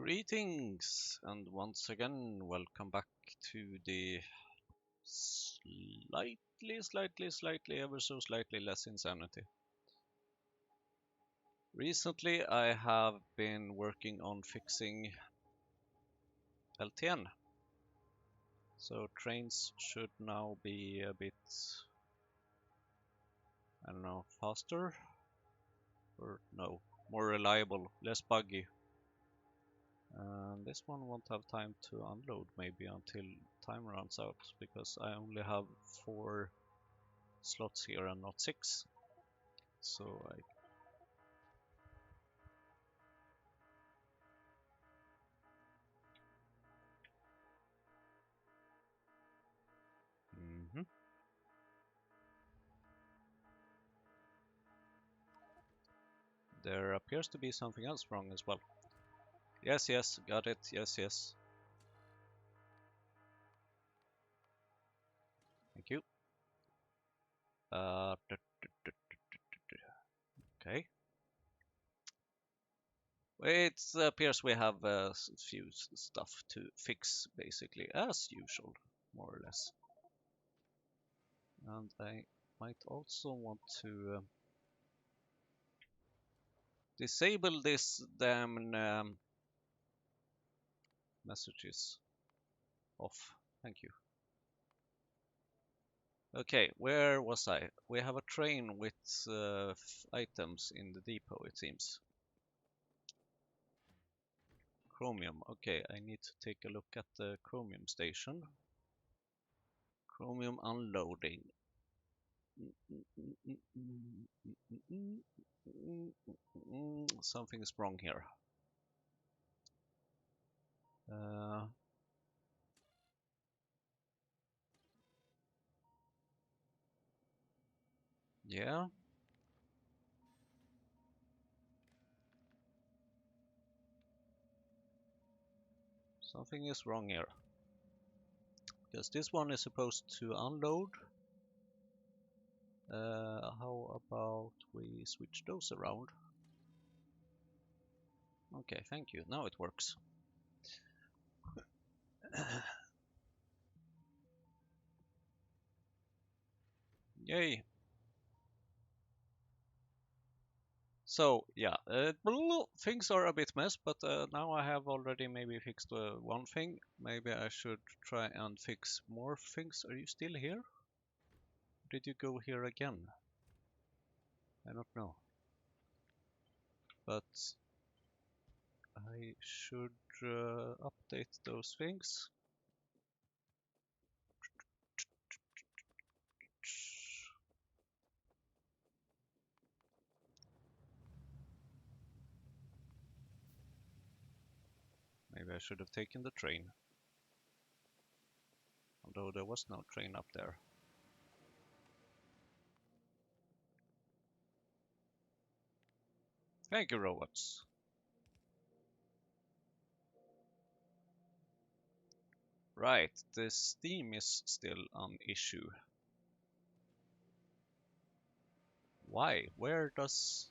Greetings, and once again, welcome back to the slightly, ever so slightly less insanity. Recently, I have been working on fixing LTN. So trains should now be a bit, I don't know, faster? Or no, more reliable, less buggy. And this one won't have time to unload maybe until time runs out, because I only have 4 slots here and not 6. So I There appears to be something else wrong as well. Yes, yes, got it. Yes, yes. Thank you. Okay. It appears we have a few stuff to fix, basically, as usual, more or less. And I might also want to disable this damn messages off. Thank you. Okay, where was I? We have a train with items in the depot, it seems. Chromium. Okay, I need to take a look at the chromium station. Chromium unloading. Something is wrong here. Yeah. Something is wrong here. Because this one is supposed to unload. How about we switch those around? Okay, thank you. Now it works. Yay. So yeah, things are a bit mess, but now I have already maybe fixed one thing. Maybe I should try and fix more things. Are you still here? Did you go here again? I don't know. But I should update those things. Maybe I should have taken the train. Although there was no train up there. Thank you, robots. Right, the Steam is still an issue. Why? Where does...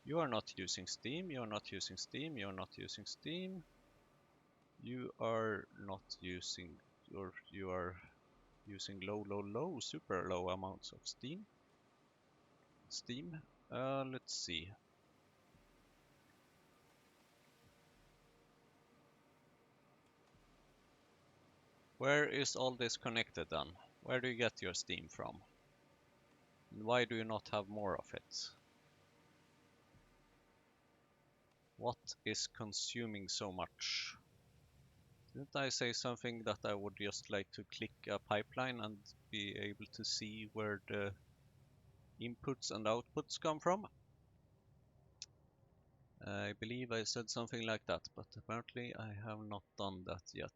You are not using Steam, you are not using Steam, you are not using Steam. You are not using, or you are using low, super low amounts of Steam. Let's see. Where is all this connected then? Where do you get your Steam from? And why do you not have more of it? What is consuming so much? Didn't I say something that I would just like to click a pipeline and be able to see where the inputs and outputs come from? I believe I said something like that, but apparently I have not done that yet.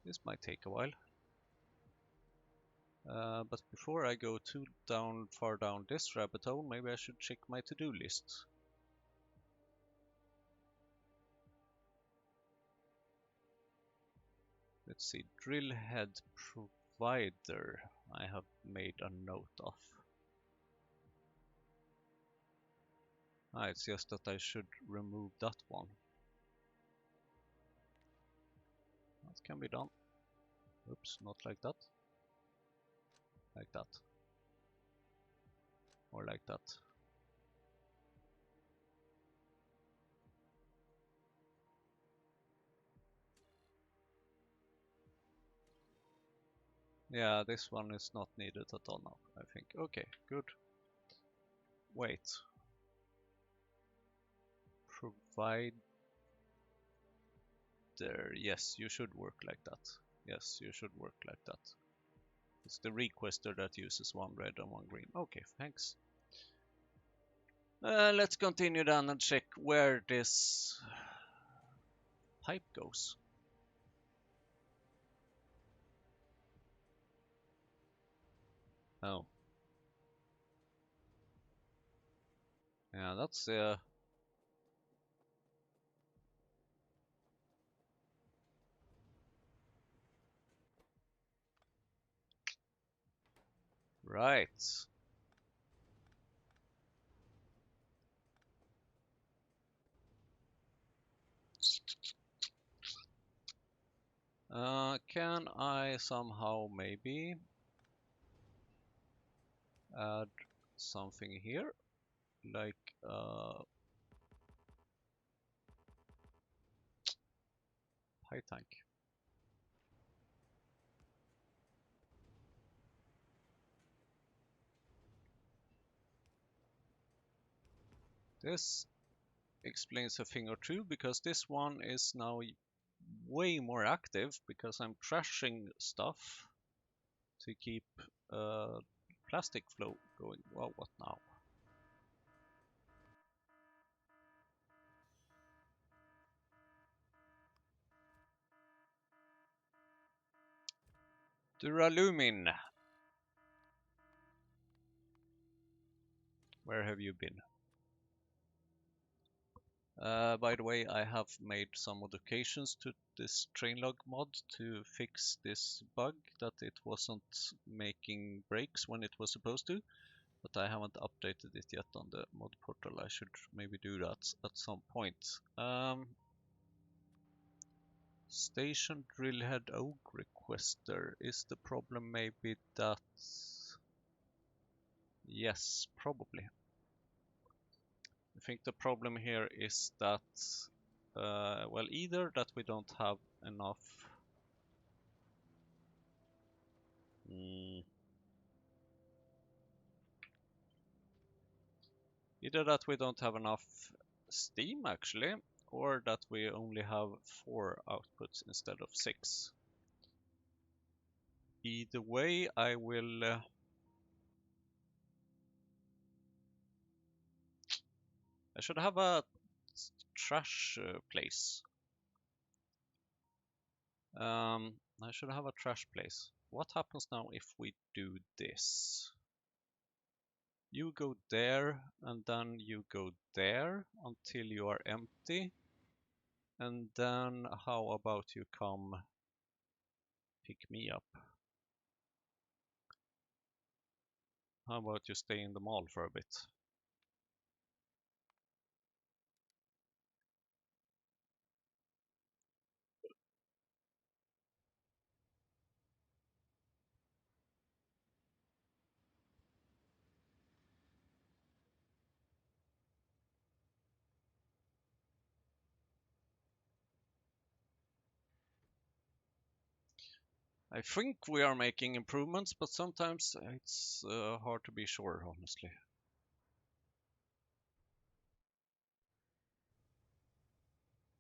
This might take a while. But before I go too far down this rabbit hole, maybe I should check my to-do list. Let's see, drill head provider I have made a note of. Ah, it's just that I should remove that one. That can be done. Oops, not like that. Like that. Or like that. Yeah, this one is not needed at all now, I think. Okay, good. Wait. Provide there. Yes, you should work like that. Yes, you should work like that. It's the requester that uses one red and one green. Okay, thanks. Let's continue then and check where this pipe goes. Oh. Yeah, that's right. Can I somehow maybe add something here? Like high tank. This explains a thing or two because this one is now way more active because I'm trashing stuff to keep plastic flow going. Well, what now? Duralumin, where have you been? By the way, I have made some modifications to this trainlog mod to fix this bug that it wasn't making breaks when it was supposed to, but I haven't updated it yet on the mod portal. I should maybe do that at some point. Station Drillhead Oak Requester. Is the problem maybe that... Yes, probably. I think the problem here is that, well, either that we don't have enough... Either that we don't have enough steam actually, or that we only have 4 outputs instead of 6. Either way, I will... I should have a trash place. I should have a trash place. What happens now if we do this? You go there, and then you go there until you are empty. And then how about you come pick me up? How about you stay in the mall for a bit? I think we are making improvements, but sometimes it's hard to be sure, honestly.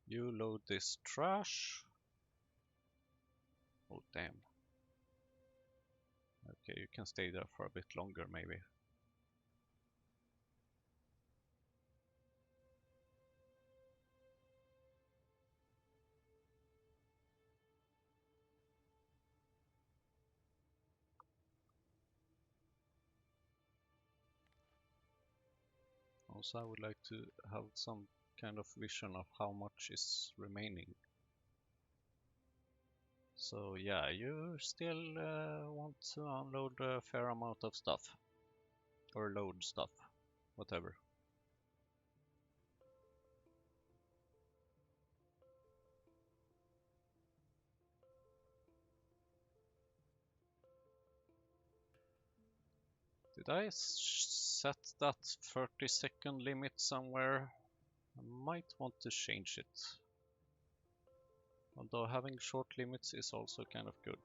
You load this trash. Oh, damn. Okay, you can stay there for a bit longer, maybe. Also, I would like to have some kind of vision of how much is remaining. So yeah, you still want to unload a fair amount of stuff. Or load stuff, whatever. Did I set that 30-second limit somewhere? I might want to change it. Although having short limits is also kind of good.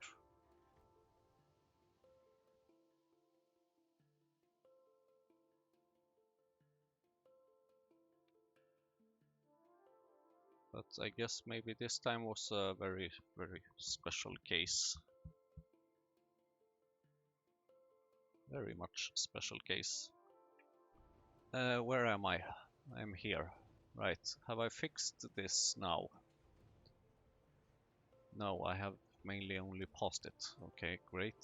But I guess maybe this time was a very, very special case. Very much special case. Where am I? I'm here. Right. Have I fixed this now? No, I have mainly only paused it. Okay, great.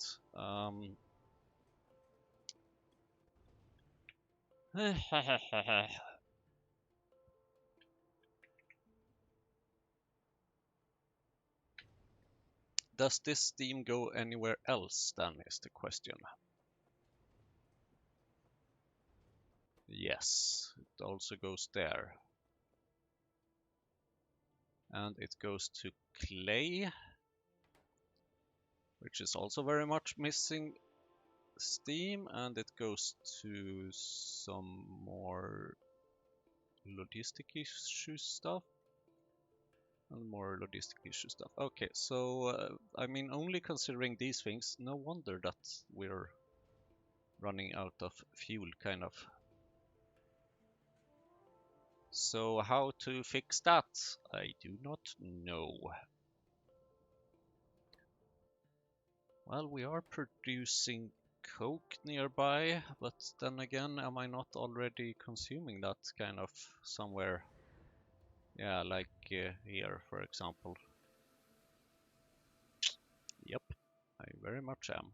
Does this steam go anywhere else then, is the question. Yes, it also goes there. And it goes to clay, which is also very much missing steam, and it goes to some more logistic issue stuff. And more logistic issue stuff. Okay, so I mean, only considering these things, no wonder that we're running out of fuel, kind of. So how to fix that? I do not know. Well, we are producing coke nearby, but then again, am I not already consuming that kind of somewhere? Yeah, like here, for example. Yep, I very much am.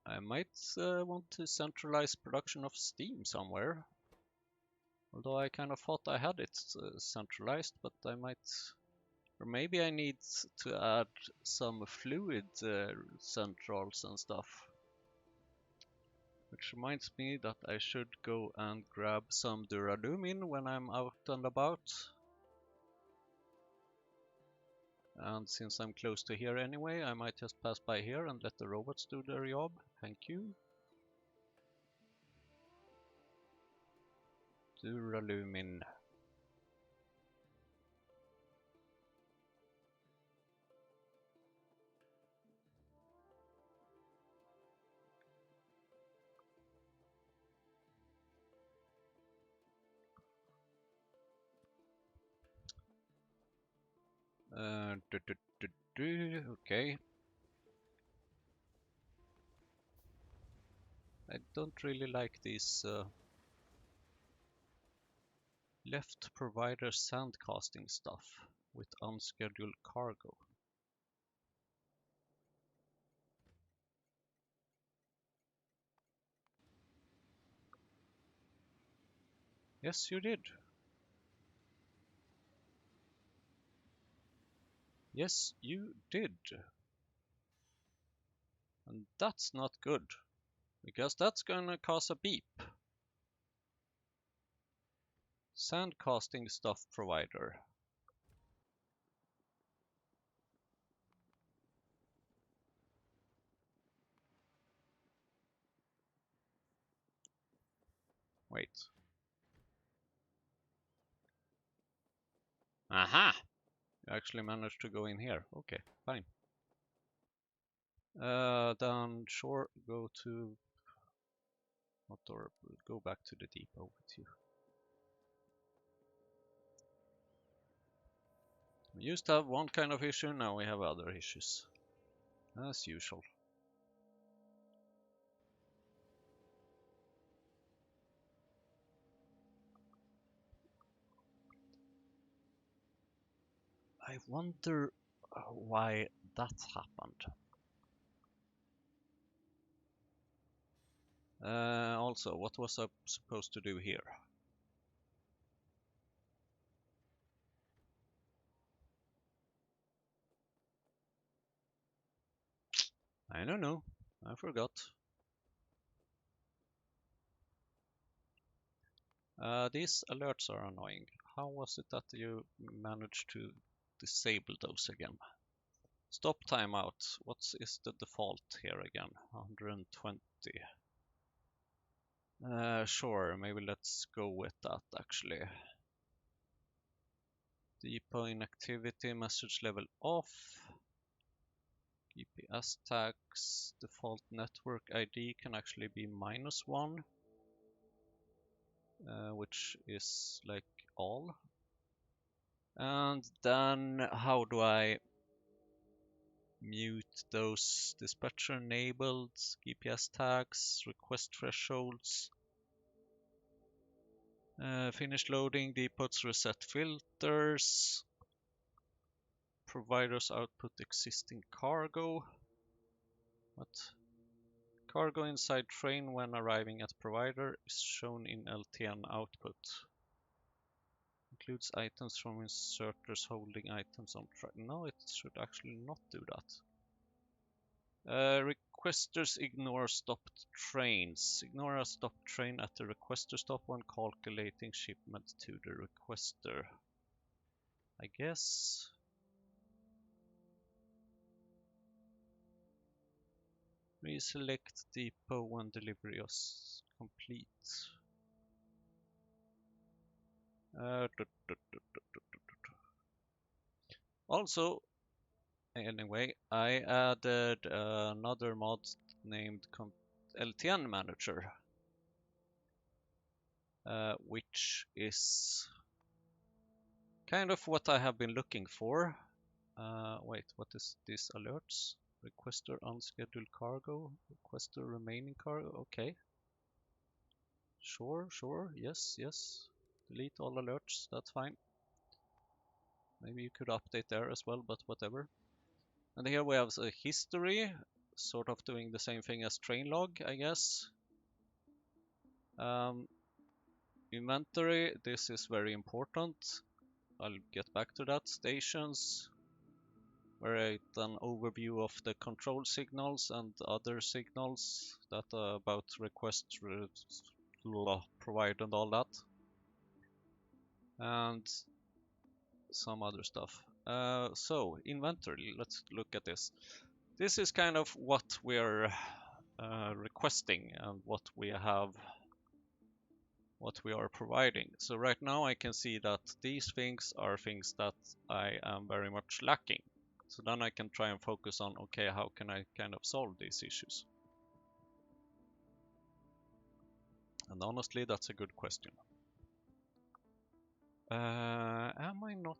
I might want to centralize production of steam somewhere. Although I kind of thought I had it centralized, but I might... Or maybe I need to add some fluid centrals and stuff. Which reminds me that I should go and grab some duralumin when I'm out and about. And since I'm close to here anyway, I might just pass by here and let the robots do their job. Thank you. Duralumin. Okay. I don't really like these left provider sandcasting stuff with unscheduled cargo. Yes, you did. Yes, you did. And that's not good, because that's gonna cause a beep. Sandcasting stuff provider. Wait. Aha! You actually managed to go in here. Okay, fine. Then sure, go to... Or go back to the depot with you. We used to have one kind of issue, now we have other issues. As usual. I wonder why that happened. Also, what was I supposed to do here? I don't know. I forgot. These alerts are annoying. How was it that you managed to disable those again? Stop timeout. What is the default here again? 120. Sure, maybe let's go with that actually. Depot inactivity, message level off. GPS tags, default network ID can actually be -1, which is like all. And then how do I mute those dispatcher enabled GPS tags, request thresholds, finish loading, depots reset filters, providers output existing cargo. What? Cargo inside train when arriving at provider is shown in LTN output. Includes items from inserters holding items on track. No, it should actually not do that. Requesters ignore stopped trains. Ignore a stopped train at the requester stop when calculating shipment to the requester. I guess. Reselect depot when delivery is complete. Also, anyway, I added another mod named LTN Manager, which is kind of what I have been looking for. Wait, what is this alerts? Requester unscheduled cargo, requester remaining cargo, okay. Sure, yes. Delete all alerts, that's fine. Maybe you could update there as well, but whatever. And here we have a history, sort of doing the same thing as train log, I guess. Inventory, this is very important. I'll get back to that. Stations, where I get an overview of the control signals and other signals that are about request provide and all that. And some other stuff. So inventory, let's look at this. This is kind of what we're requesting and what we are providing. So right now I can see that these things are things that I am very much lacking. So then I can try and focus on, okay, how can I kind of solve these issues? And honestly, that's a good question. Am I not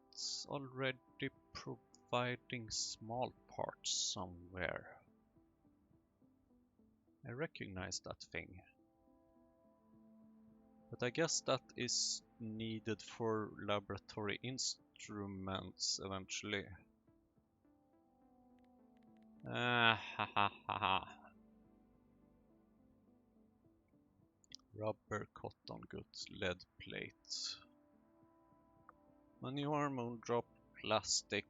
already providing small parts somewhere? I recognize that thing. But I guess that is needed for laboratory instruments eventually. Rubber, cotton goods, lead plate. Manure, moon drop, plastic,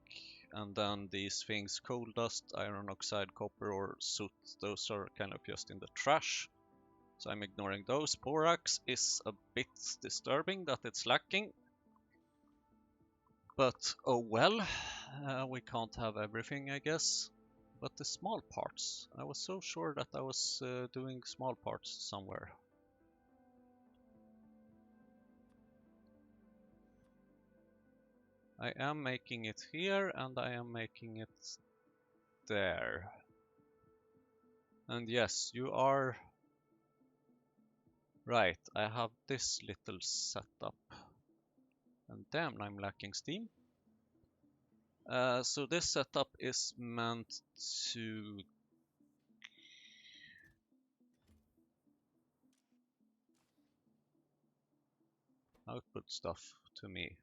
and then these things, coal dust, iron oxide, copper or soot, those are kind of just in the trash. So I'm ignoring those. Borax is a bit disturbing that it's lacking. But oh well, we can't have everything, I guess. But the small parts, I was so sure that I was doing small parts somewhere. I am making it here and I am making it there. And yes, you are right, I have this little setup. And damn, I'm lacking steam. So this setup is meant to output stuff to me.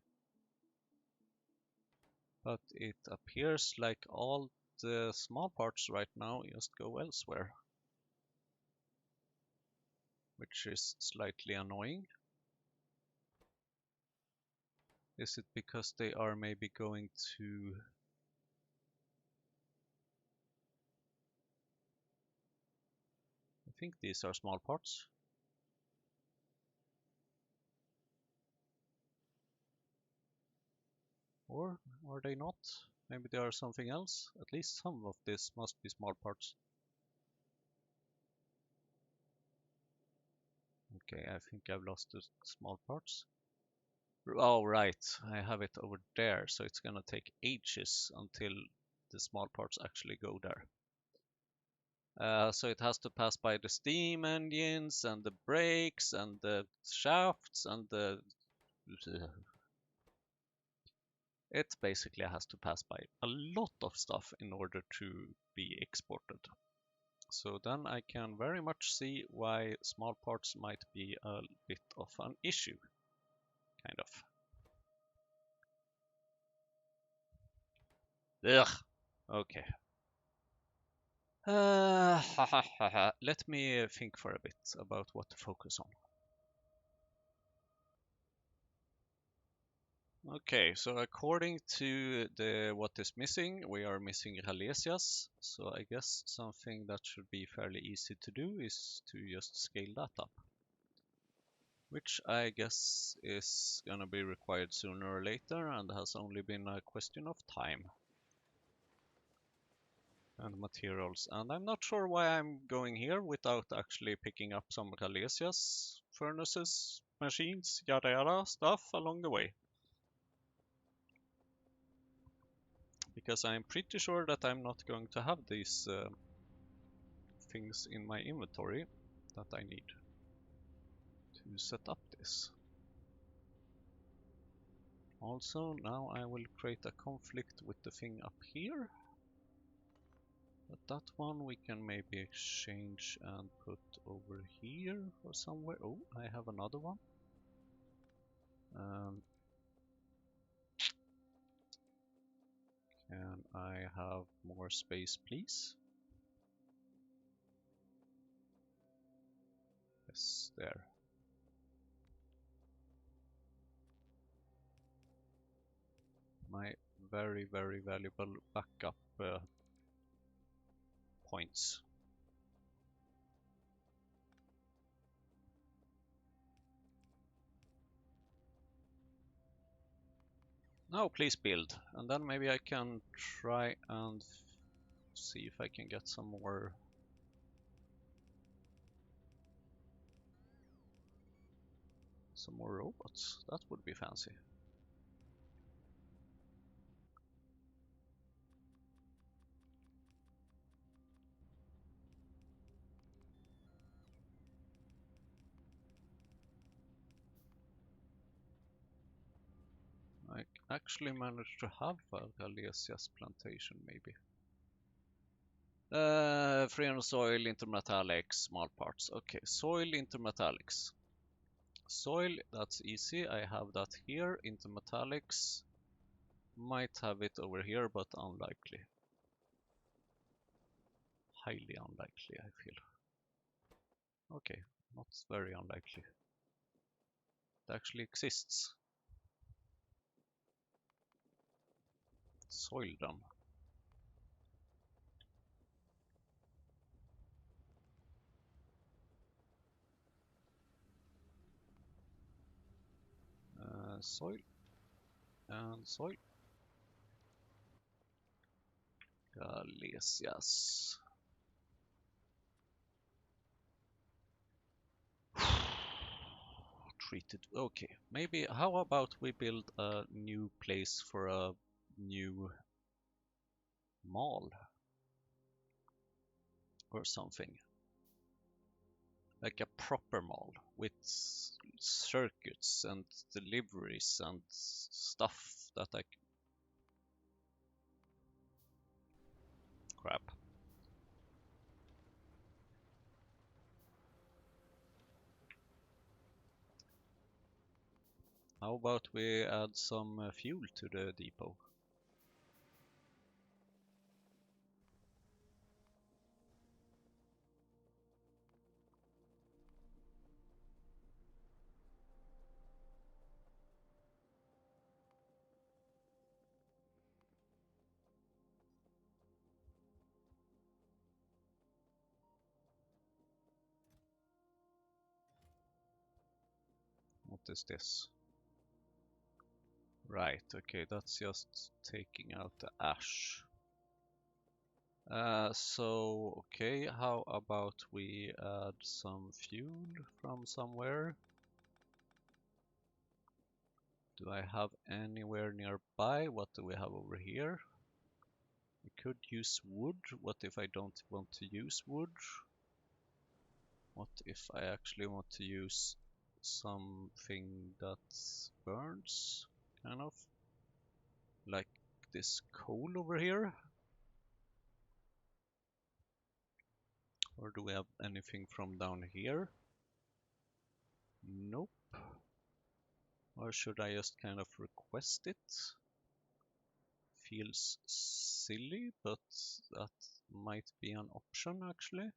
But it appears like all the small parts right now just go elsewhere, which is slightly annoying. Is it because they are maybe going to I think these are small parts. Or are they not? Maybe there are something else. At least some of this must be small parts. Okay, I think I've lost the small parts. Oh, right, I have it over there, so it's gonna take ages until the small parts actually go there. So it has to pass by the steam engines and the brakes and the shafts and the... It basically has to pass by a lot of stuff in order to be exported. So then I can very much see why small parts might be a bit of an issue, kind of. Ugh. Okay. Let me think for a bit about what to focus on. Okay, so according to the what is missing, we are missing Rhalesias. So I guess something that should be fairly easy to do is to just scale that up, which I guess is gonna be required sooner or later and has only been a question of time and materials. And I'm not sure why I'm going here without actually picking up some Rhalesias, furnaces, machines, yada yada stuff along the way. Because I'm pretty sure that I'm not going to have these things in my inventory that I need to set up this. Also, now I will create a conflict with the thing up here. But that one we can maybe exchange and put over here or somewhere. Oh, I have another one. Can I have more space, please? Yes, there. My very, very valuable backup points. Now please build, and then maybe I can try and see if I can get some more robots. That would be fancy. I actually managed to have a Galesias plantation, maybe. 300 soil, intermetallics, small parts. Okay, soil, intermetallics. Soil, that's easy. I have that here. Intermetallics, might have it over here, but unlikely. Highly unlikely, I feel. Okay, not very unlikely. It actually exists. Soil drum. Soil and soil. Galesias. Treated. Okay, maybe how about we build a new place for a new mall or something. Like a proper mall with circuits and deliveries and stuff that I... Crap. How about we add some fuel to the depot? What is this? Right, okay, that's just taking out the ash. So, okay, how about we add some fuel from somewhere? Do I have anywhere nearby? What do we have over here? We could use wood. What if I don't want to use wood? What if I actually want to use something that burns, kind of? Like this coal over here? Or do we have anything from down here? Nope. Or should I just kind of request it? Feels silly, but that might be an option actually.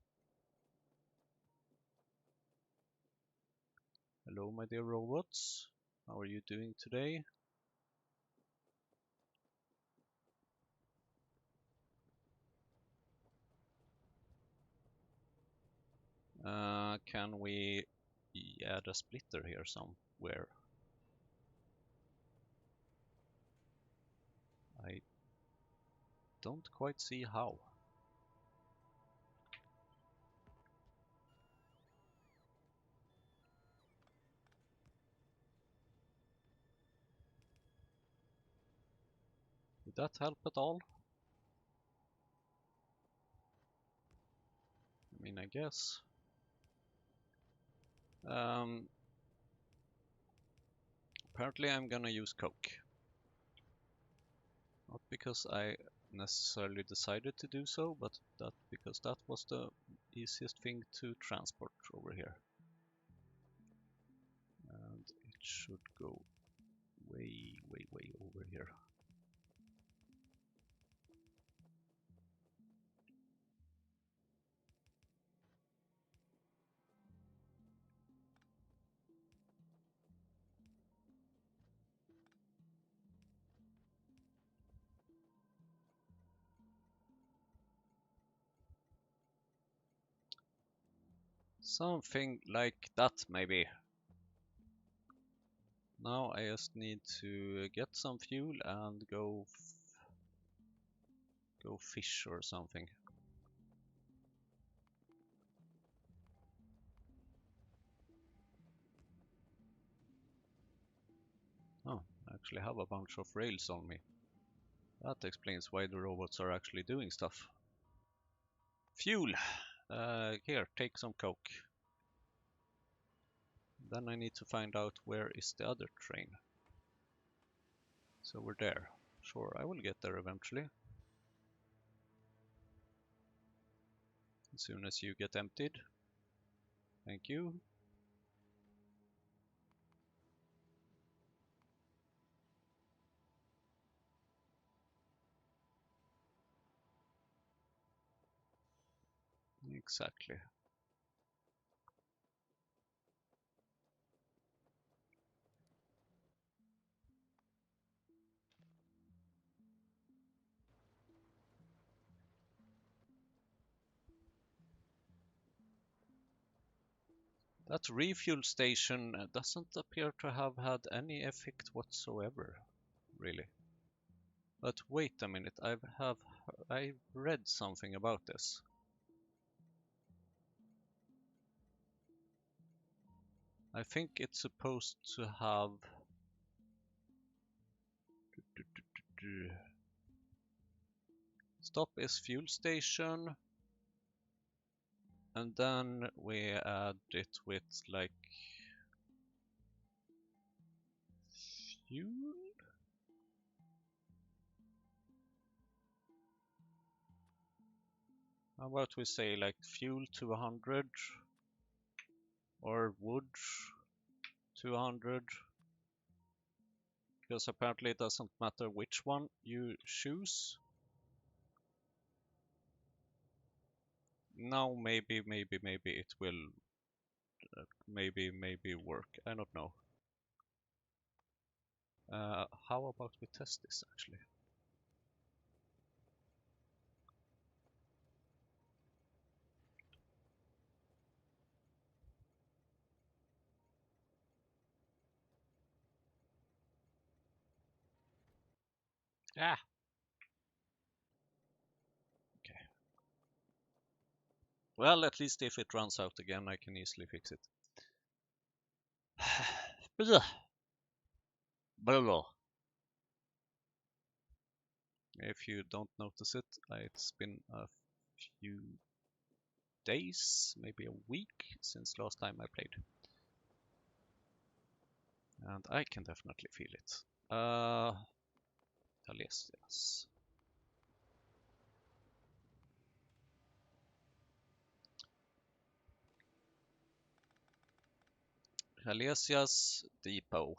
Hello, my dear robots. How are you doing today? Can we add a splitter here somewhere? I don't quite see how. Did that help at all? I mean, I guess. Apparently I'm gonna use coke. Not because I necessarily decided to do so, but because that was the easiest thing to transport over here. And it should go way, way, way over here. Something like that, maybe. Now I just need to get some fuel and go fish or something. Oh, I actually have a bunch of rails on me. That explains why the robots are actually doing stuff. Fuel! Here, take some coke. Then I need to find out where is the other train. So we're there. Sure, I will get there eventually. As soon as you get emptied. Thank you. Exactly. That refuel station doesn't appear to have had any effect whatsoever, really. But wait a minute, I read something about this. I think it's supposed to have stop is fuel station, and then we add it with like fuel. How about we say like fuel 200 or wood 200? Because apparently it doesn't matter which one you choose. Now maybe it will maybe work. I don't know. How about we test this actually? Ah. Okay. Well, at least if it runs out again, I can easily fix it. Blah. Blah. If you don't notice it, it's been a few days, maybe a week since last time I played. And I can definitely feel it. Yes. Halesia's depot.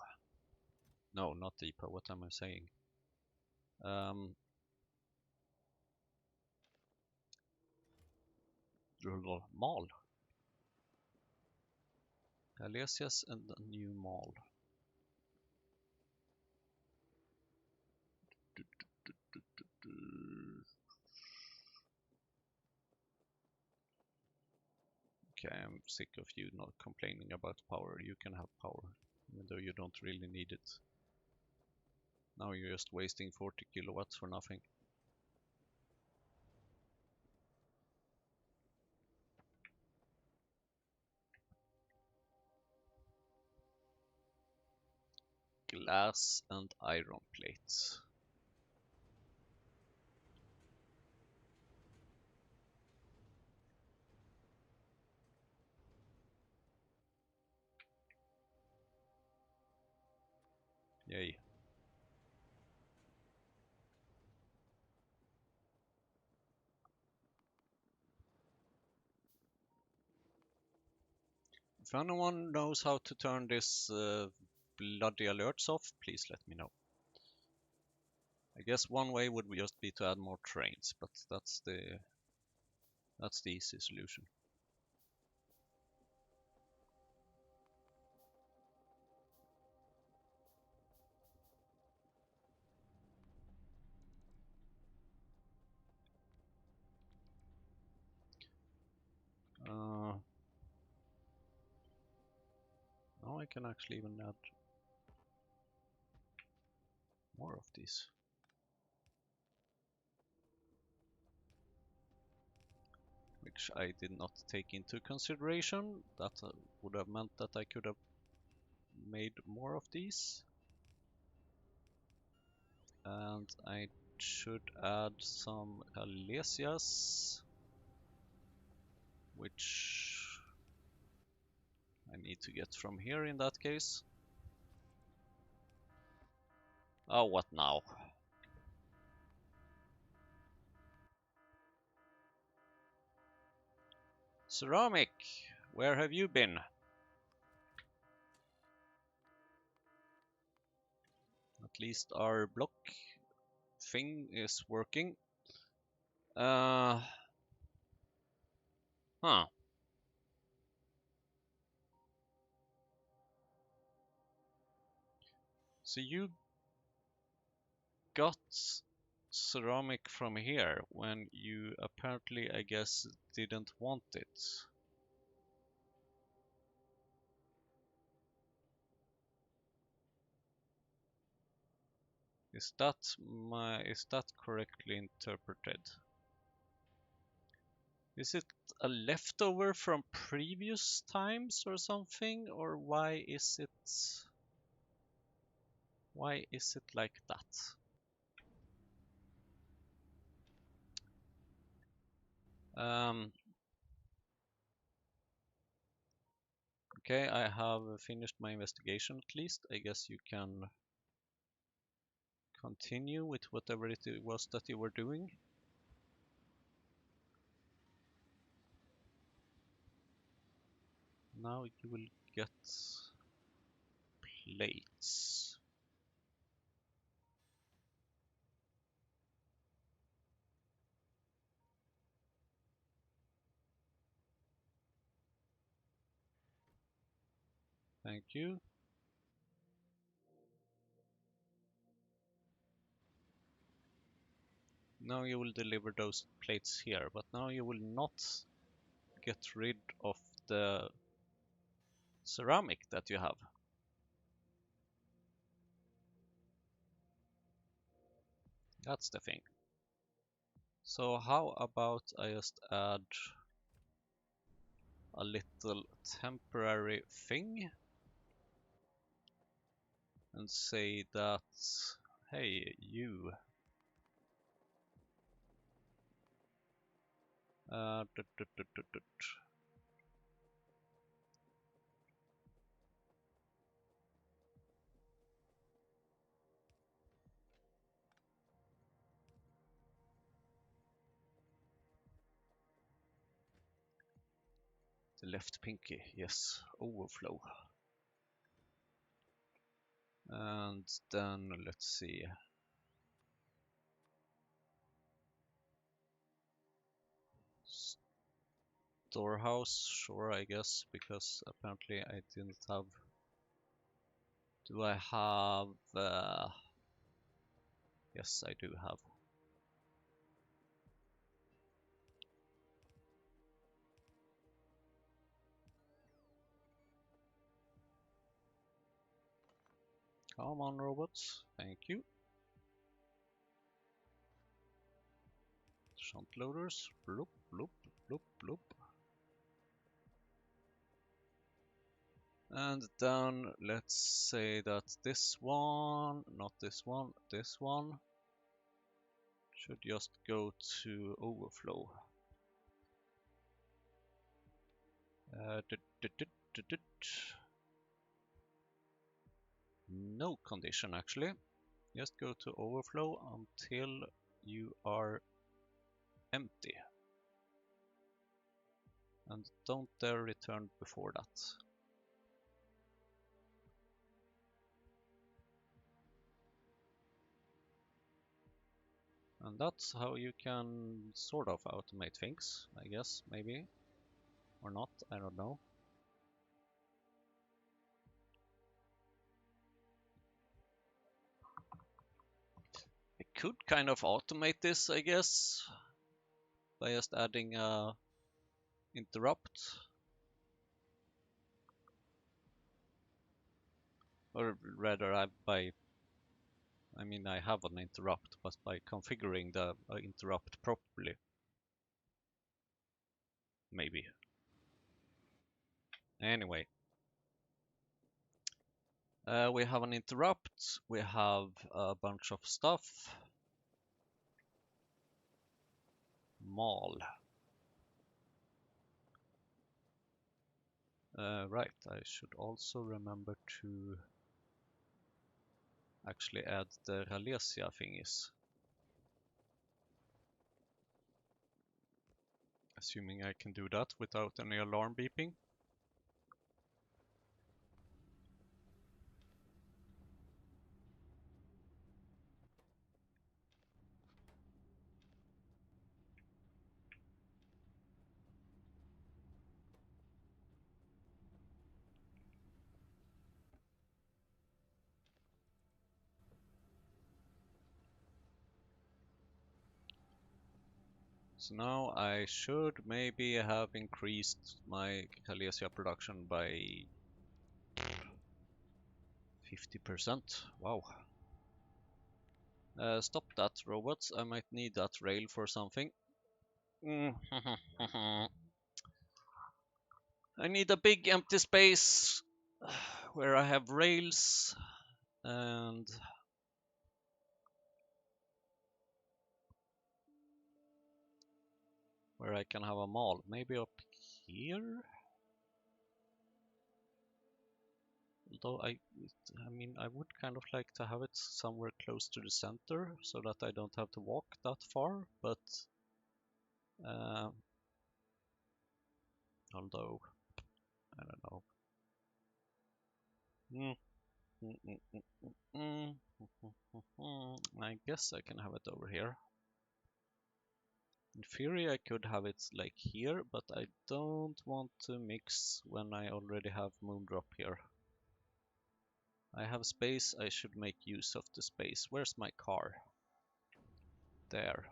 No, not depot. What am I saying? Mall. Halesia's and a new mall. Okay, I'm sick of you not complaining about power. You can have power, even though you don't really need it. Now you're just wasting 40 kilowatts for nothing. Glass and iron plates. Yay. If anyone knows how to turn this bloody alerts off, please let me know. I guess one way would just be to add more trains, but that's the easy solution. Now I can actually even add more of these. Which I did not take into consideration. That would have meant that I could have made more of these. And I should add some Alesias, which I need to get from here in that case. Oh, what now? Ceramic, where have you been? At least our block thing is working. Huh. So you got ceramic from here when you apparently, I guess, didn't want it. Is that correctly interpreted? Is it a leftover from previous times or something, or why is it like that? Okay, I have finished my investigation at least. I guess you can continue with whatever it was that you were doing. Now you will get plates. Thank you. Now you will deliver those plates here, but now you will not get rid of the ceramic that you have. That's the thing. So how about I just add a little temporary thing and say that, hey, you, tut, tut, tut, tut, tut. The left pinky, yes, overflow. And then let's see. Storehouse, sure, I guess, because apparently I didn't have. Do I have? Yes, I do have. Come on, robots. Thank you. Shunt loaders. Bloop, bloop, bloop, bloop. And then let's say that this one, not this one, this one should just go to overflow. No condition actually. Just go to overflow until you are empty. And don't dare return before that. And that's how you can sort of automate things, I guess, maybe. Or not, I don't know. I could kind of automate this, I guess, by just adding a interrupt. Or rather, I have an interrupt, but by configuring the interrupt properly. Maybe. Anyway. We have an interrupt, we have a bunch of stuff. Mall. Right, I should also remember to actually add the Ralesia thingies. Assuming I can do that without any alarm beeping. So now I should maybe have increased my Ralesia production by 50%. Wow. Stop that, robots. I might need that rail for something. I need a big empty space where I have rails and where I can have a mall. Maybe up here? Although I would kind of like to have it somewhere close to the center so that I don't have to walk that far, but although, I don't know. I guess I can have it over here. In theory I could have it like here, but I don't want to mix when I already have Moondrop here. I have space, I should make use of the space. Where's my car? There.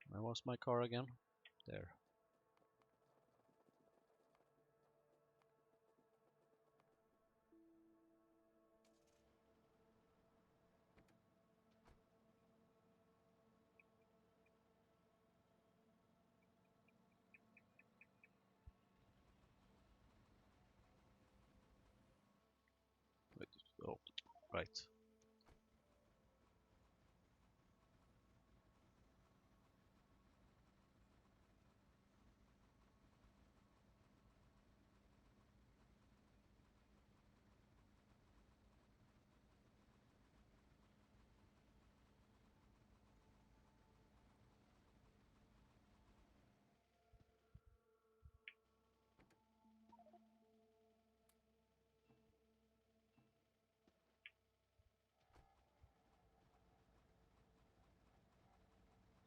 Where was my car again? There. Right.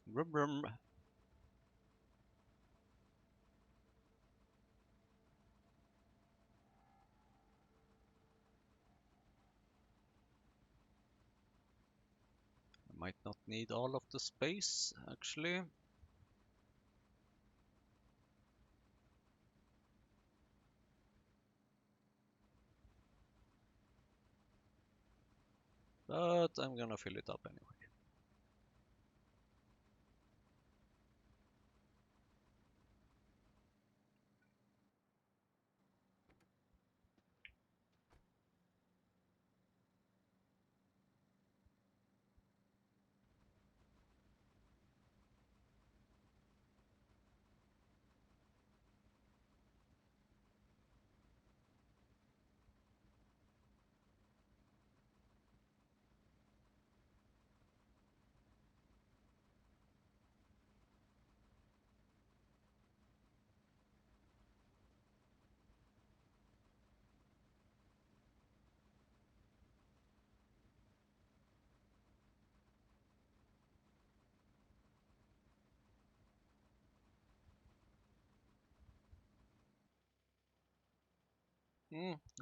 Brum brum. I might not need all of the space, actually. But I'm gonna fill it up anyway.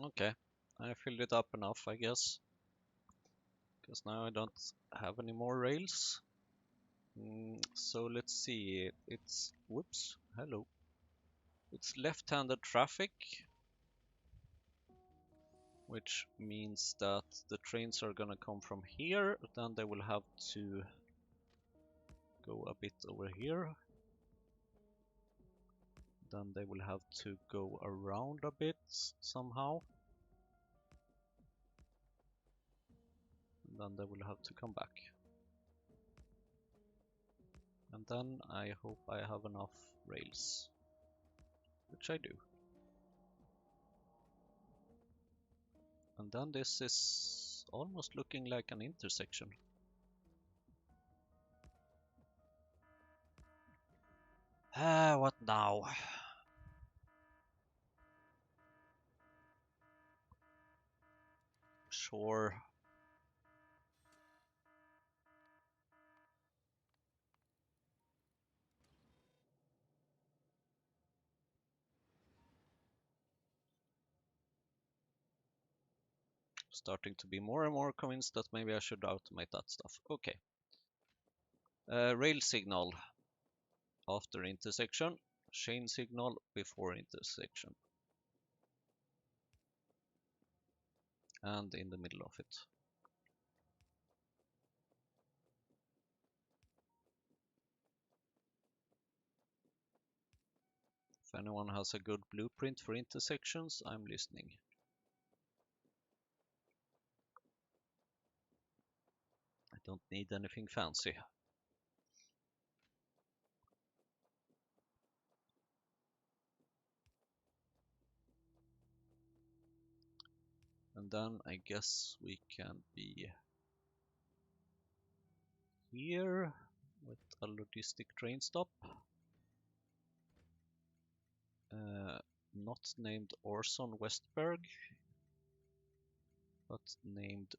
Okay. I filled it up enough, I guess. Because now I don't have any more rails. So let's see. It's, whoops, hello. It's left-handed traffic, which means that the trains are gonna come from here, then they will have to go a bit over here. Then they will have to go around a bit somehow. And then they will have to come back. And then I hope I have enough rails, which I do. And then this is almost looking like an intersection. What now? Sure. Starting to be more and more convinced that maybe I should automate that stuff. Okay. Rail signal after intersection, chain signal before intersection, and in the middle of it. If anyone has a good blueprint for intersections, I'm listening. I don't need anything fancy. And then I guess we can be here with a logistic train stop. Not named Orson Westberg, but named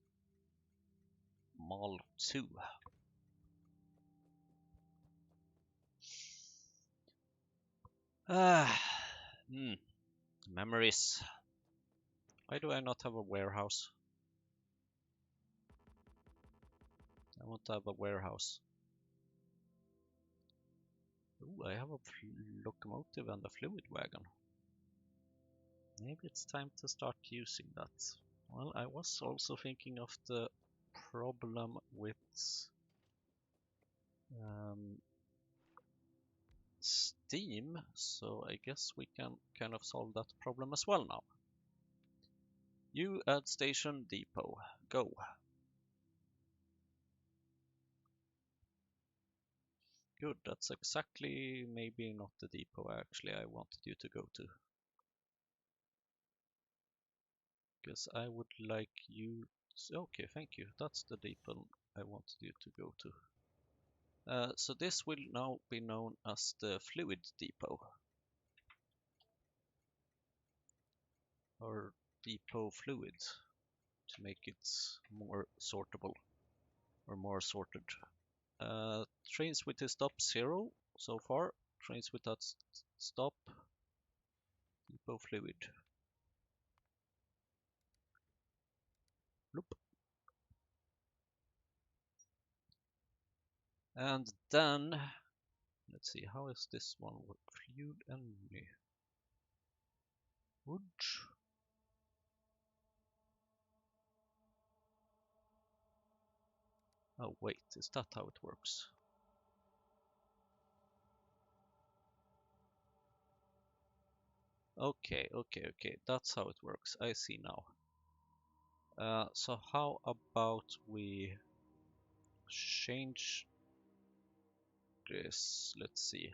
Mal 2. Memories. Why do I not have a warehouse? I want to have a warehouse. Ooh, I have a locomotive and a fluid wagon. Maybe it's time to start using that. Well, I was also thinking of the problem with Steam, so I guess we can kind of solve that problem as well now. You at station depot. Go. Good, that's exactly maybe not the depot actually I wanted you to go to. Because I would like you... Okay, thank you. That's the depot I wanted you to go to. So this will now be known as the fluid depot. Or depot fluid, to make it more sortable. Or more sorted. Trains with a stop 0 so far. Trains without stop, depot fluid. Bloop. And then, let's see, how is this one work? Fuel only. Wood. Oh wait, is that how it works? Okay, that's how it works. I see now. So how about we change this? Let's see.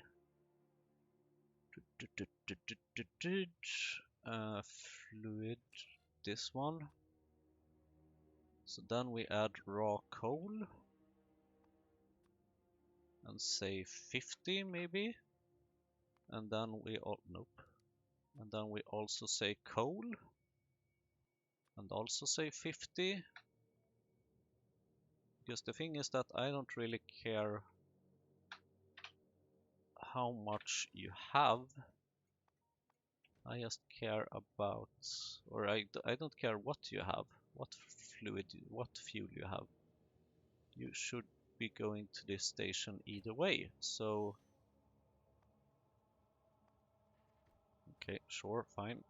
Fluid, this one. So then we add raw coal and say 50 maybe. And then we nope. And then we also say coal and also say 50. Because the thing is that I don't really care how much you have. I just care about, or I don't care what you have, what fluid, what fuel you have. You should be going to this station either way. So, okay, sure, fine.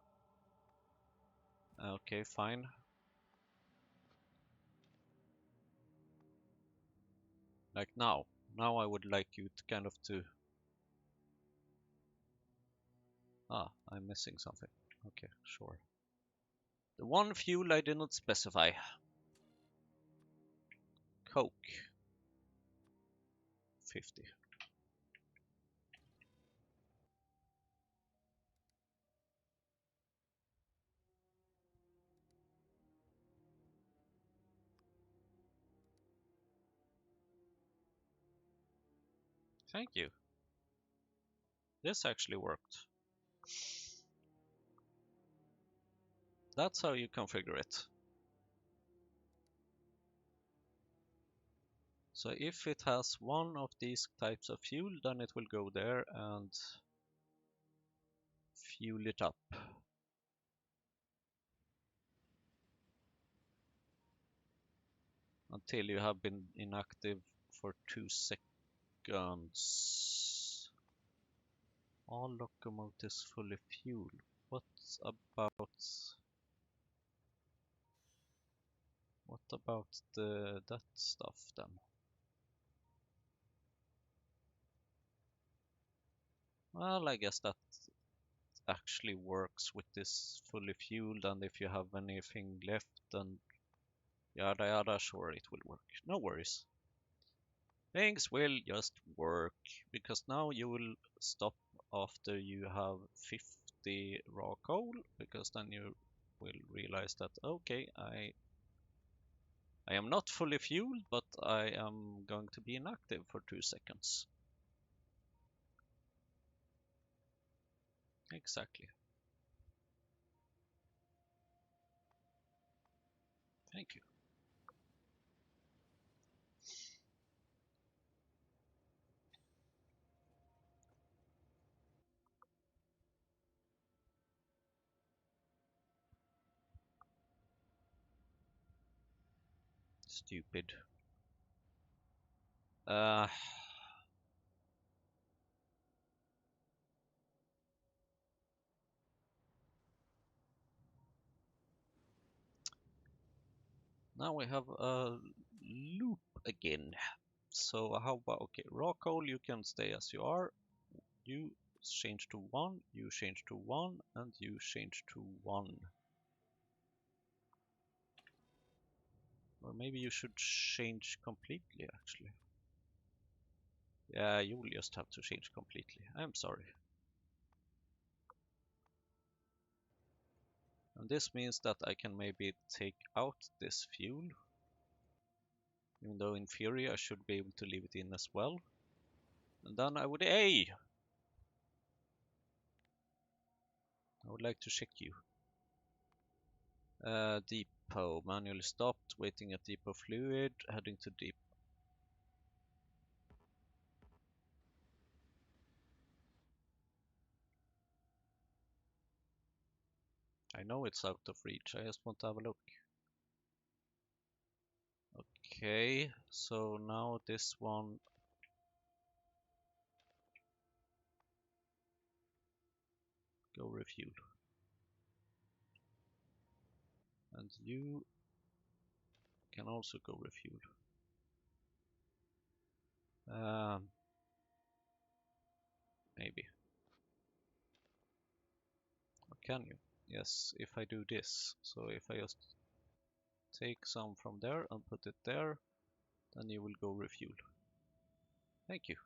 Okay, fine. Like now I would like you to kind of to... I'm missing something. Okay, sure. The one fuel I did not specify. Coke. 50. Thank you. This actually worked. That's how you configure it. So if it has one of these types of fuel, then it will go there and fuel it up. Until you have been inactive for 2 seconds. All locomotives fully fueled. What about that stuff then? Well, I guess that actually works with this fully fueled, and if you have anything left, then yada yada, sure it will work. No worries. Things will just work, because now you will stop after you have 50 raw coal, because then you will realize that, okay, I am not fully fueled, but I am going to be inactive for 2 seconds. Exactly. Thank you. Stupid. Uh, Now we have a loop again. So how about, okay, raw coal, you can stay as you are. You change to 1, you change to 1, and you change to 1. Or maybe you should change completely, actually. Yeah, you'll just have to change completely. I'm sorry. And this means that I can maybe take out this fuel. Even though in theory I should be able to leave it in as well. And then I would... Hey! I would like to check you. Depot. Manually stopped. Waiting at depot fluid. Heading to depot. I know it's out of reach. I just want to have a look. Okay, so now this one... Go refuel. And you can also go refuel. Maybe. Or can you? Yes, if I do this. So if I just take some from there and put it there, then you will go refuel. Thank you.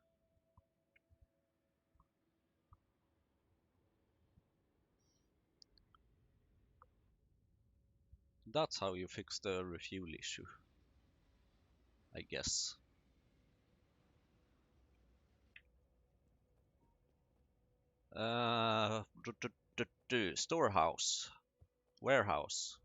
That's how you fix the refuel issue, I guess. Storehouse. Warehouse.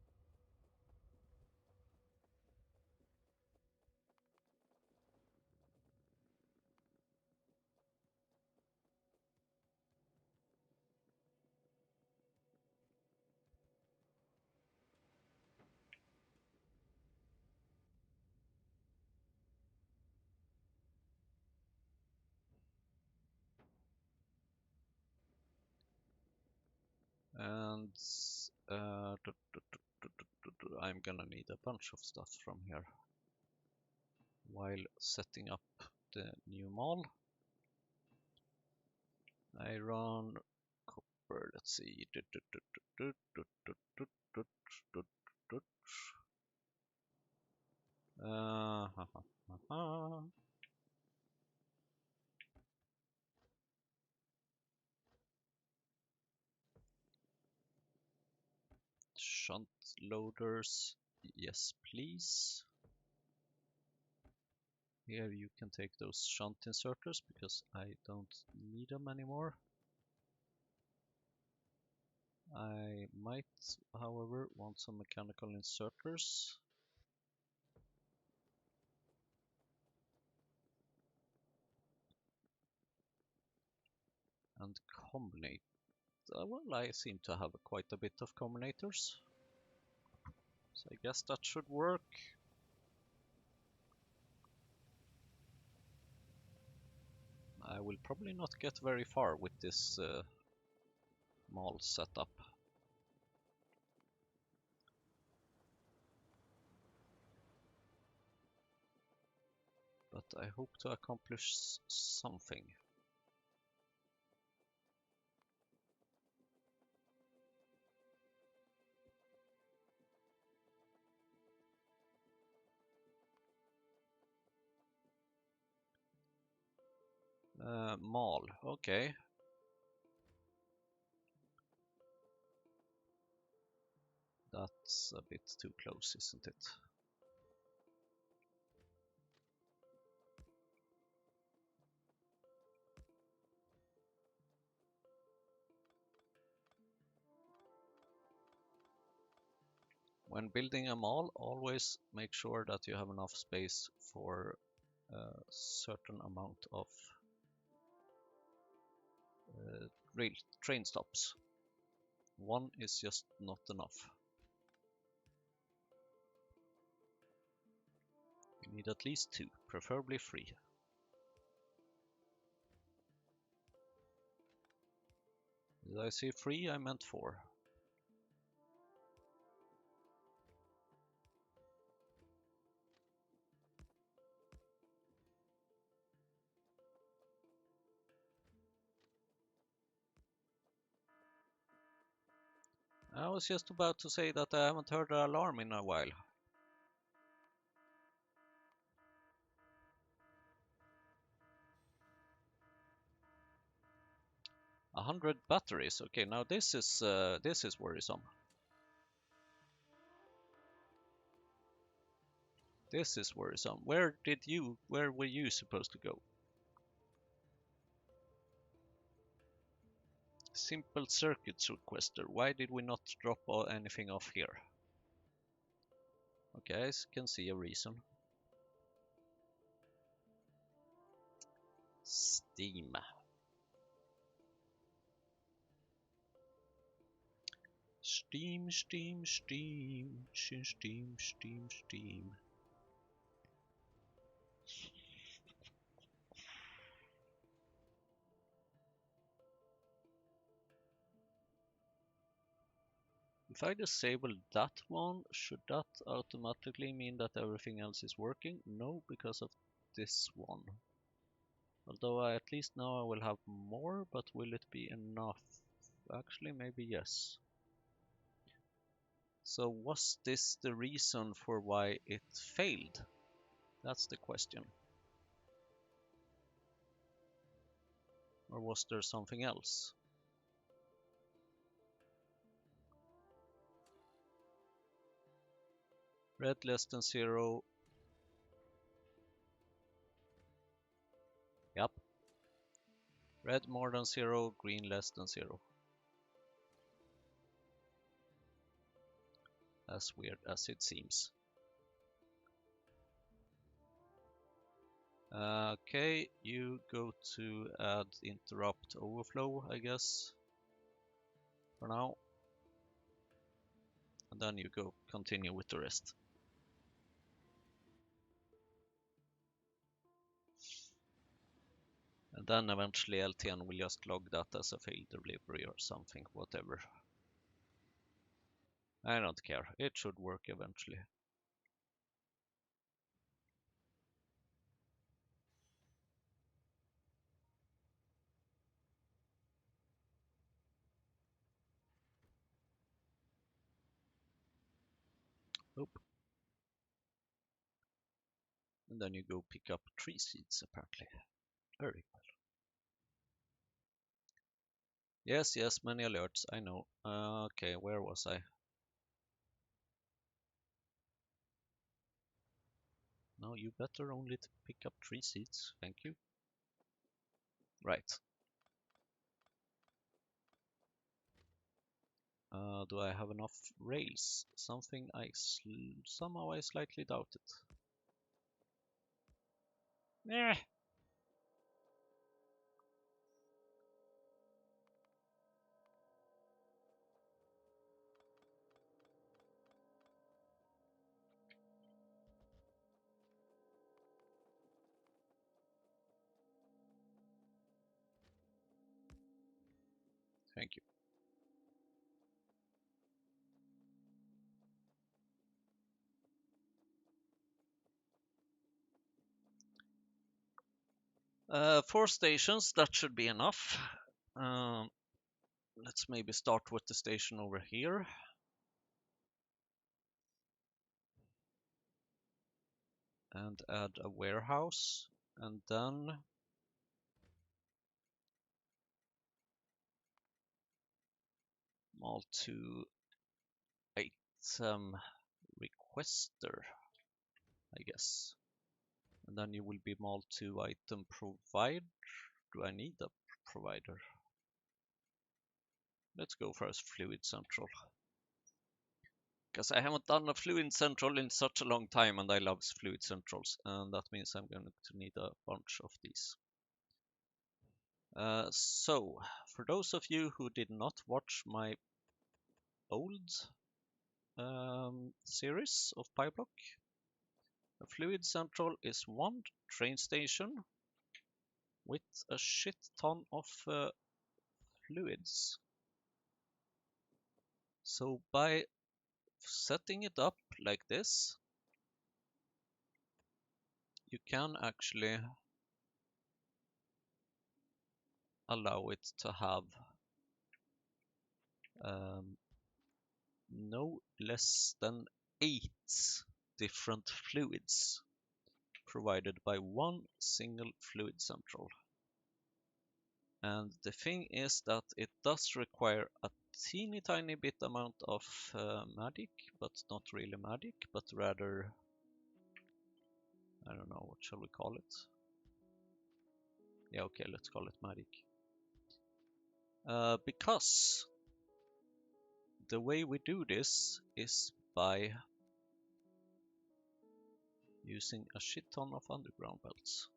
And I'm gonna need a bunch of stuff from here while setting up the new mall. Iron, copper, let's see. Shunt loaders, yes please. Here you can take those shunt inserters because I don't need them anymore. I might, however, want some mechanical inserters. And combinate. Well, I seem to have quite a bit of combinators. So I guess that should work. I will probably not get very far with this mall setup. But I hope to accomplish something. Mall, okay. That's a bit too close, isn't it? When building a mall, always make sure that you have enough space for a certain amount of train stops. One is just not enough. You need at least two, preferably three. Did I say three? I meant four. I was just about to say that I haven't heard the alarm in a while. 100 batteries. Okay, now this is worrisome. This is worrisome. Where were you supposed to go? Simple circuits requester. Why did we not drop anything off here? Okay, I can see a reason. Steam. Steam, steam, steam, steam, steam, steam, steam. If I disable that one, should that automatically mean that everything else is working? No, because of this one. Although at least now I will have more, but will it be enough? Actually, maybe yes. So was this the reason for why it failed? That's the question. Or was there something else? Red less than 0. Yep. Red more than 0, green less than 0. As weird as it seems. Okay, you go to add interrupt overflow, I guess, for now. And then you go continue with the rest. And then eventually LTN will just log that as a failed delivery or something, whatever. I don't care, it should work eventually. Oop. And then you go pick up 3 seeds apparently. Very well. Yes, yes, many alerts, I know. Okay, where was I? No, you better only to pick up 3 seeds, thank you. Right. Do I have enough rails? Something somehow I slightly doubted. Eh. Thank you. Four stations, that should be enough. Let's maybe start with the station over here. And add a warehouse. And then mall2 item requester, I guess. And then you will be mall2 item provide. Do I need a provider? Let's go first Fluid Central. Because I haven't done a Fluid Central in such a long time and I love Fluid Centrals. And that means I'm going to need a bunch of these. So, for those of you who did not watch my old series of PyBlock, a Fluid Central is one train station with a shit ton of fluids. So by setting it up like this, you can actually allow it to have no less than 8 different fluids provided by one single Fluid Central. And the thing is that it does require a teeny tiny bit amount of magic, but not really magic, but rather, I don't know, what shall we call it? Yeah, okay, let's call it magic. Because the way we do this is by using a shit ton of underground belts.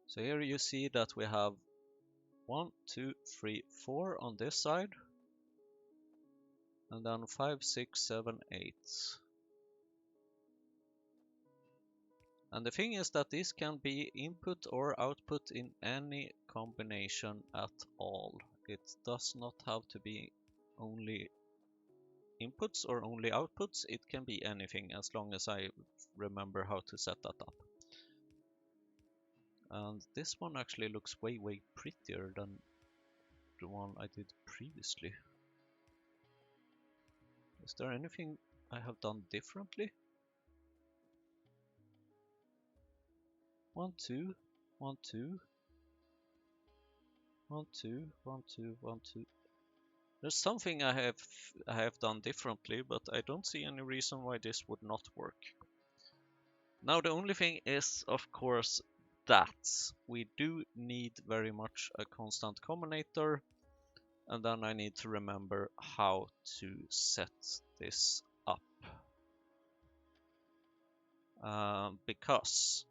So here you see that we have 1, 2, 3, 4 on this side, and then 5, 6, 7, 8. And the thing is that this can be input or output in any combination at all. It does not have to be only inputs or only outputs. It can be anything as long as I remember how to set that up. And this one actually looks way prettier than the one I did previously. Is there anything I have done differently? 1, 2, 1, 2, 1, 2, 1, 2, 1, 2. There's something I have done differently, but I don't see any reason why this would not work. Now the only thing is, of course, that we do need very much a constant combinator, and then I need to remember how to set this up. Because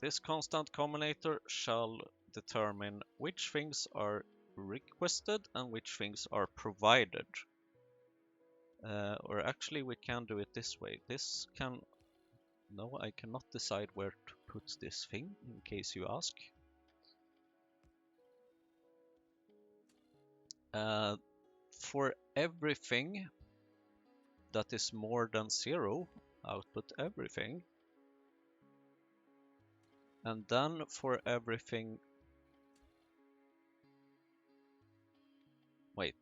this constant combinator shall determine which things are requested and which things are provided. Or actually we can do it this way. This can... No, I cannot decide where to put this thing, in case you ask. For everything that is more than 0, output everything. And then for everything... Wait.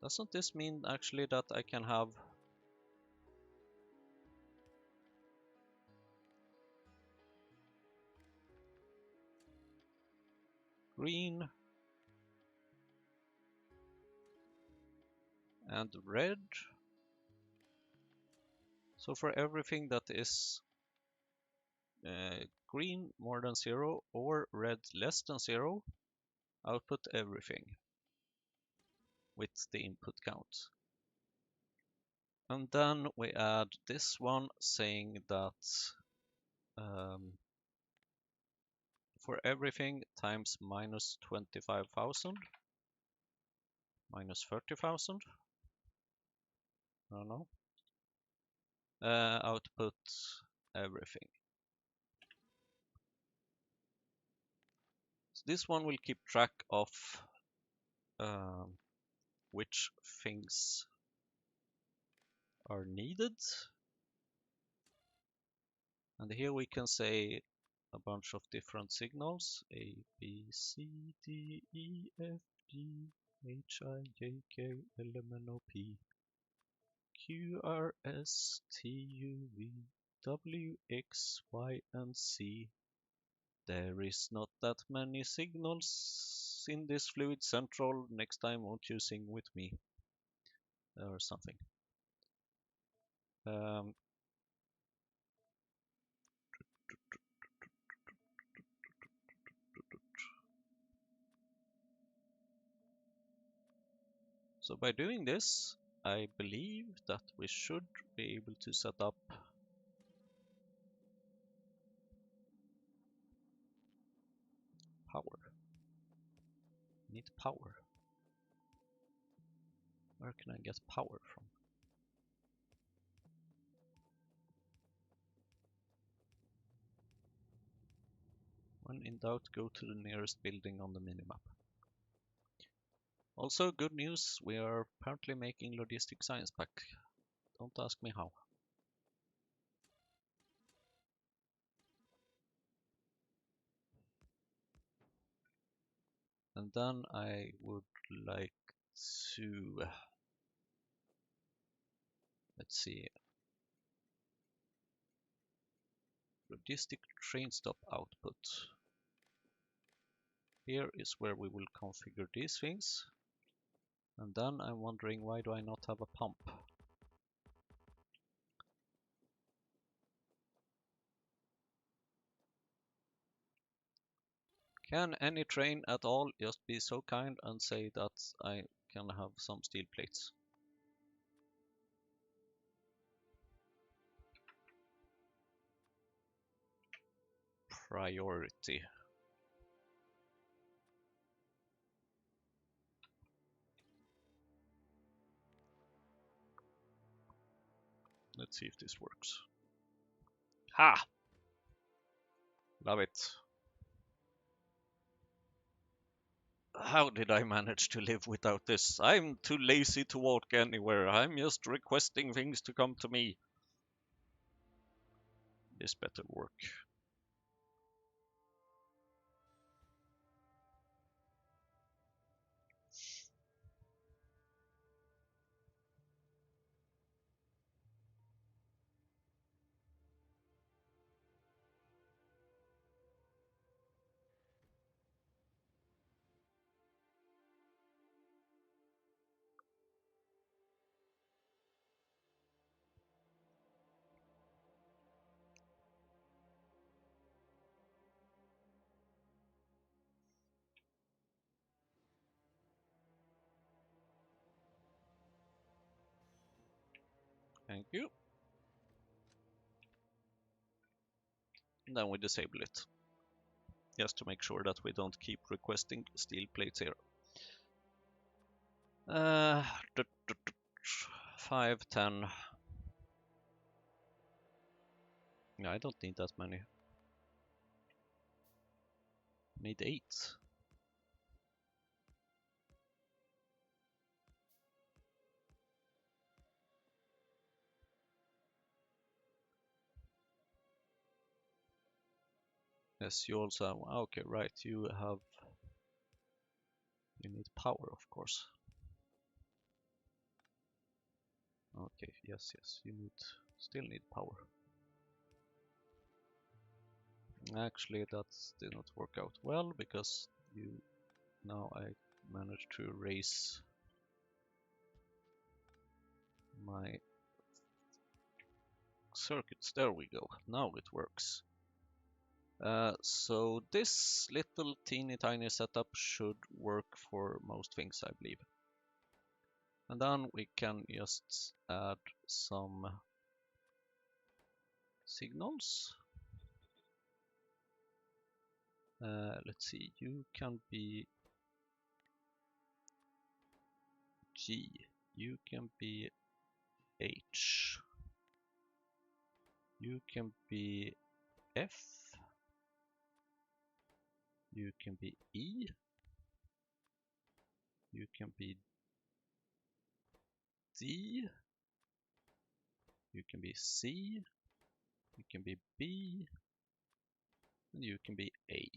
Doesn't this mean actually that I can have... green and red? So for everything that is green more than 0 or red less than 0, output everything with the input count. And then we add this one saying that for everything times minus 25,000, minus 30,000, I don't know, output everything. So this one will keep track of which things are needed. And here we can say a bunch of different signals: A, B, C, D, E, F, G, H, I, J, K, L, M, N, O, P, Q, R, S, T, U, V, W, X, Y, and Z. There is not that many signals in this fluid central. Next time won't you sing with me? Or something. So by doing this, I believe that we should be able to set up power. Need power. Where can I get power from? When in doubt, go to the nearest building on the minimap. Also, good news, we are apparently making logistic science pack. Don't ask me how. And then I would like to... Let's see. logistic train stop output. Here is where we will configure these things. And then I'm wondering, why do I not have a pump? Can any train at all just be so kind and say that I can have some steel plates? Priority. Let's see if this works. Ha! Love it. How did I manage to live without this? I'm too lazy to walk anywhere. I'm just requesting things to come to me. This better work. Thank you. And then we disable it. Just to make sure that we don't keep requesting steel plates here. 5, 10. Yeah, I don't need that many. Need 8. Yes, you also have, okay, right, you need power, of course. Okay, yes, you still need power. Actually, that did not work out well because now I managed to raise my circuits. There we go. Now it works. So this little teeny tiny setup should work for most things, I believe. And then we can just add some signals. Let's see, you can be G, you can be H, you can be F, you can be E, you can be D, you can be C, you can be B, and you can be A.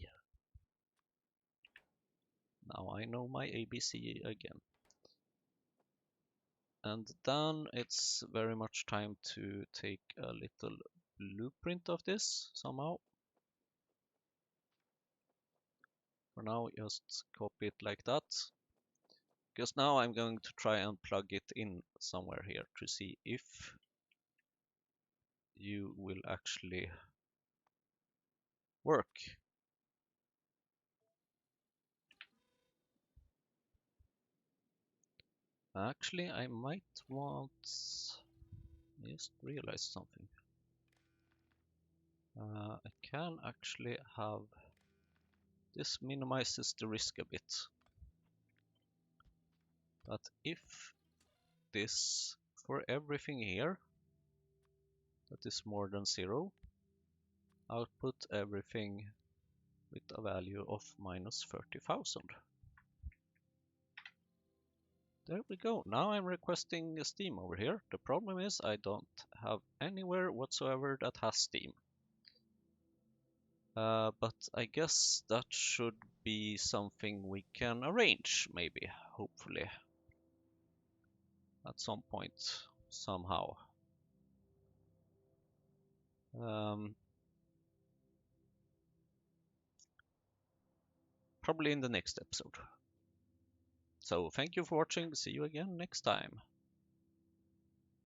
Now I know my ABC again. And then it's very much time to take a little blueprint of this somehow. For now, just copy it like that. Because now I'm going to try and plug it in somewhere here to see if you will actually work. Actually, I might want, just realize something. I can actually have, this minimizes the risk a bit. But if this, for everything here that is more than 0, output everything with a value of minus 30,000. There we go. Now I'm requesting Steam over here. The problem is I don't have anywhere whatsoever that has Steam. But I guess that should be something we can arrange, maybe, hopefully, at some point, somehow. probably in the next episode. So thank you for watching. See you again next time.